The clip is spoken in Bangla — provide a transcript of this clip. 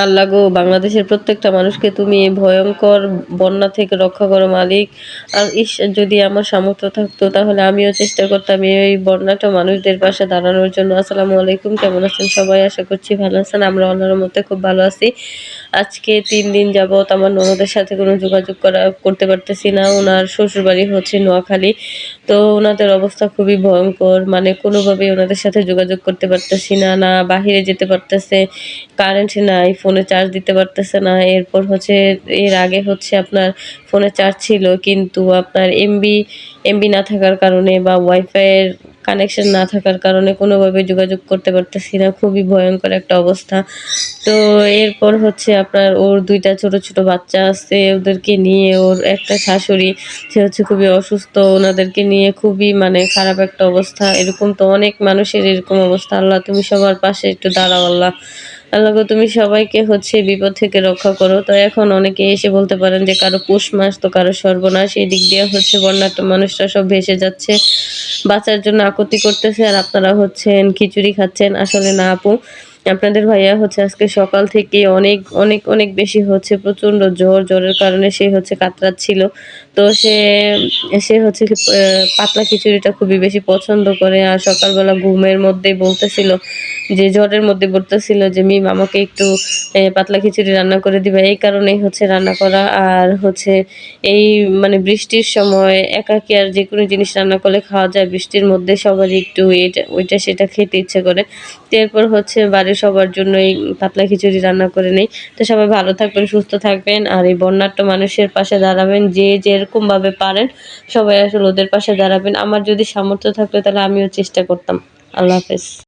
আল্লাহ গো, বাংলাদেশের প্রত্যেকটা মানুষকে তুমি এই ভয়ঙ্কর বন্যা থেকে রক্ষা করো মালিক। আর যদি আমার সামর্থ্য থাকতো তাহলে আমিও চেষ্টা করতাম এই বন্যাটা মানুষদের পাশে দাঁড়ানোর জন্য। আসসালামু আলাইকুম, কেমন আছেন সবাই? আশা করছি ভালো আছেন। আমরা আল্লাহর রহমতে খুব ভালো আছি। আজকে ৩ দিন যাবৎ আমার ননদের সাথে কোনো যোগাযোগ করতে পারতেছি না। উনার শ্বশুরবাড়ি হচ্ছে নোয়াখালী। তো উনাদের অবস্থা খুবই ভয়ঙ্কর। মানে কোনোভাবেই উনাদের সাথে যোগাযোগ করতে পারতেছি না। না বাহিরে যেতে পারতেছে, কারেন্ট নাই, ফোনে চার্জ দিতে পারতেছে না। এরপর হচ্ছে এর আগে হচ্ছে আপনার ফোনে চার্জ ছিল কিন্তু আপনার এমবি না থাকার কারণে বা ওয়াইফাই এর কানেকশন না থাকার কারণে কোনোভাবে যোগাযোগ করতে পারতেছি না। খুবই ভয়ঙ্কর একটা অবস্থা। তো এরপর হচ্ছে আপনার ওর ২ টা ছোট, ছোট বাচ্চা আছে। ওদেরকে নিয়ে ওর একটা শাশুড়ি, সে হচ্ছে খুবই অসুস্থ। ওনাদেরকে নিয়ে খুবই মানে খারাপ একটা অবস্থা। এরকম তো অনেক মানুষের এরকম অবস্থা। আল্লাহ তুমি সবার পাশে একটু দাঁড়াও আল্লাহ। আল্লাহ গো, তুমি সবাইকে হচ্ছে বিপদ থেকে রক্ষা করো। তো এখন অনেকে এসে বলতে পারেন যে কারো পৌষ মাস তো কারো সর্বনাশ। এই দিক দিয়ে হচ্ছে বন্যার্ত মানুষরা সব ভেসে যাচ্ছে। বাঁচার জন্য আকুতি করতেছে আর আপনারা হচ্ছেন খিচুড়ি খাচ্ছেন। আসলে না আপু, আপনাদের ভাইয়া হচ্ছে আজকে সকাল থেকে অনেক, অনেক, অনেক বেশি হচ্ছে প্রচন্ড জ্বর। জ্বরের কারণে সে হচ্ছে কাতরাচ্ছিল। তো সে হচ্ছে পাতলা খিচুড়িটা খুবই বেশি পছন্দ করে। আর সকালবেলা ঘুমের মধ্যেই বলতেছিল যে জ্বরের মধ্যে বলতেছিল যে, "মিম আমাকে একটু পাতলা খিচুড়ি রান্না করে দিবা।" এই কারণেই হচ্ছে রান্না করা। আর হচ্ছে এই মানে বৃষ্টির সময় একাকী আর যেকোনো জিনিস রান্না করলে খাওয়া যায়। বৃষ্টির মধ্যে সবারই একটু এটা ওইটা সেটা খেতে ইচ্ছে করে। তো এরপর হচ্ছে বাড়ির সবার জন্য এই পাতলা খিচুড়ি রান্না করে নেই। তো সবাই ভালো থাকবেন, সুস্থ থাকবেন। আর এই বন্যাট্য মানুষের পাশে দাঁড়াবেন। যে যেরকমভাবে পারেন সবাই আসলে ওদের পাশে দাঁড়াবেন। আমার যদি সামর্থ্য থাকতো তাহলে আমিও চেষ্টা করতাম। আল্লাহ হাফেজ।